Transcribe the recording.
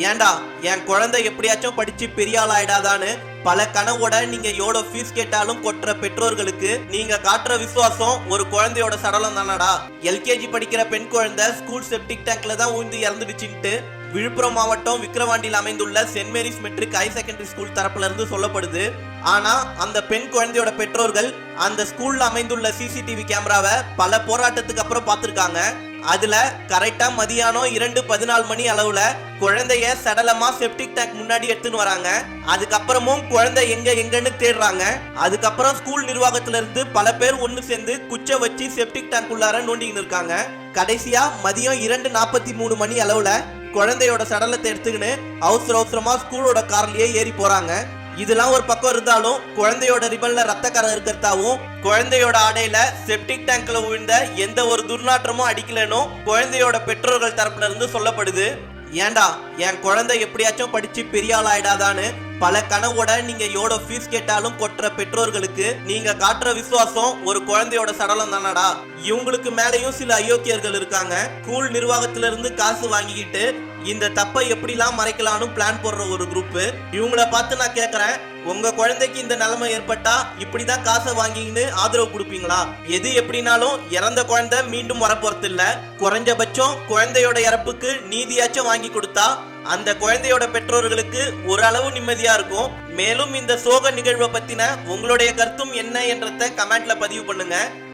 ஏண்டா என் குழந்தை எப்படியாச்சும் படிச்சு பெரிய ஆள் ஆயிடாதான்னு பல கனவோட நீங்க எவ்வளோ ஃபீஸ் கேட்டாலும் கொட்டுற பெற்றோர்களுக்கு நீங்க காட்டுற விசுவாசம் ஒரு குழந்தையோட சடலம் தானடா. எல்கேஜி படிக்கிற பெண் குழந்தை ஸ்கூல் செப்டிக் டேங்க்ல தான் ஊழ்ந்து இறந்துடுச்சுட்டு விழுப்புரம் மாவட்டம் விக்கிரவாண்டியில் அமைந்துள்ள saint Mary's matric high secondary school தரப்புல இருந்து சொல்லப்படுது. ஆனா அந்த பெண் குழந்தையோட பெற்றோர்கள் அந்த ஸ்கூல்ல அமைந்துள்ள சிசிடிவி கேமராவை பல போராட்டத்துக்கு அப்புறம் பார்த்திருக்காங்க. அதுல கரெக்டா மதியானம் 2:14 அளவுல குழந்தைய சடலமா செப்டிக் டேங்க் முன்னாடி எடுத்துன்னு வராங்க. அதுக்கப்புறமும் குழந்தை எங்கன்னு தேடுறாங்க. அதுக்கப்புறம் ஸ்கூல் நிர்வாகத்துல இருந்து பல பேர் ஒண்ணு சேர்ந்து குச்சை வச்சு செப்டிக் டேங்க் உள்ளார நோண்டின்னு இருக்காங்க. கடைசியா மதியம் 2:43 அளவுல குழந்தையோட சடலத்தை எடுத்துக்கின்னு அவசரமா ஸ்கூலோட கார்லயே ஏறி போறாங்க. இதெல்லாம் ஒரு பக்கம் இருந்தாலும் குழந்தையோட ரிபன்ல ரத்தக்கரை இருக்கிறதாவும் குழந்தையோட ஆடையில செப்டிக் டேங்க்ல விழுந்த எந்த ஒரு துர்நாற்றமும் அடிக்கலன்னு குழந்தையோட பெற்றோர்கள் தரப்புல இருந்து சொல்லப்படுது. ஏண்டா என் குழந்தை எப்படியாச்சும் படிச்சு பெரிய ஆள் ஆயிடாதான்னு பல கனவோட நீங்க எவ்வளோ ஃபீஸ் கேட்டாலும் கொட்டுற பெற்றோர்களுக்கு நீங்க காட்டுற விசுவாசம் ஒரு குழந்தையோட சடலம் தானடா. இவங்களுக்கு மேலேயும் சில அயோக்கியர்கள் இருக்காங்க. ஸ்கூல் நிர்வாகத்தில இருந்து காசு வாங்கிக்கிட்டு இந்த தப்பை எப்படிலாம் மறைக்கலாம்னு பிளான் போடுற ஒரு குரூப். இவங்கள பார்த்து நான் கேட்கறேன், உங்க குழந்தைக்கு இந்த நிலைமை ஏற்பட்டா இப்படிதான் காசை வாங்கின்னு ஆதரவு கொடுப்பீங்களா? எது எப்படினாலும் இறந்த குழந்தை மீண்டும் வரப்போறது இல்ல. குறைஞ்சபட்சம் குழந்தையோட இறப்புக்கு நீதியாச்சும் வாங்கி கொடுத்தா அந்த குழந்தையோட பெற்றோர்களுக்கு ஓரளவு நிம்மதியா இருக்கும். மேலும் இந்த சோக நிகழ்வை பத்தின உங்களுடைய கருத்தும் என்ன என்றத கமெண்ட்ல பதிவு பண்ணுங்க.